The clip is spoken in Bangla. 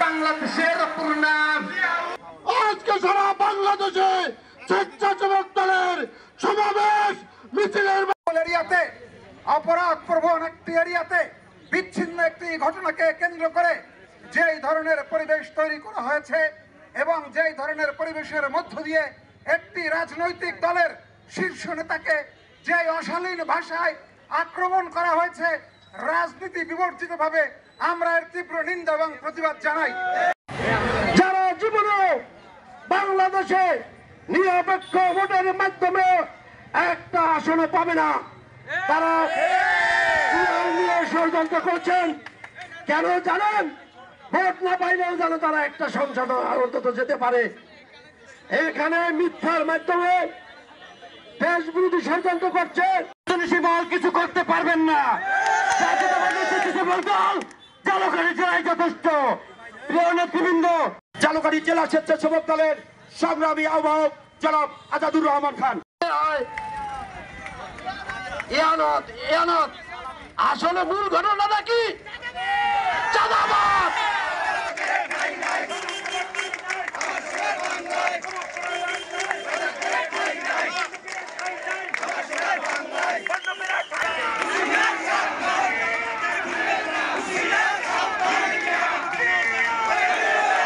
বাংলাদেশের পূর্ণাম আজকে সারা বাংলাদেশে স্বেচ্ছাসেবক দলের সমাবেশ মিছিলের এরিয়াতে অপরাধ প্রবণ একটি এরিয়াতে বিচ্ছিন্ন একটি ঘটনাকে কেন্দ্র করে যেই ধরনের পরিবেশ তৈরি করা হয়েছে এবং যেই ধরনের পরিবেশের মধ্য দিয়ে একটি রাজনৈতিক দলের শীর্ষ নেতাকে যে অশালীন ভাষায় আক্রমণ করা হয়েছে রাজনীতি বিবর্জিত ভাবে আমরা এর তীব্র নিন্দা এবং প্রতিবাদ জানাই। যারা জীবনে বাংলাদেশে নিরপেক্ষ ভোটের মাধ্যমে একটা আসনে পাবে না, তারা ষড়যন্ত্র করছেন। কেন জানেন? ভোট না পাইলেও যেন তারা একটা সংসদ অন্তত যেতে পারে। এখানে মিথ্যার মাধ্যমে দেশ বিরোধী ষড়যন্ত্র করছে। কিছু করতে পারবেন না। জালুকাঠি জেলায় যথেষ্ট। প্রিয় নেতৃবৃন্দ, জালুকাঠি জেলা স্বেচ্ছাসেবক দলের সংগ্রামী আহ্বায়ক জনাব আজাদুর রহমান খান। আসলে মূল ঘটনাটা কি? চাঁদাবাদ।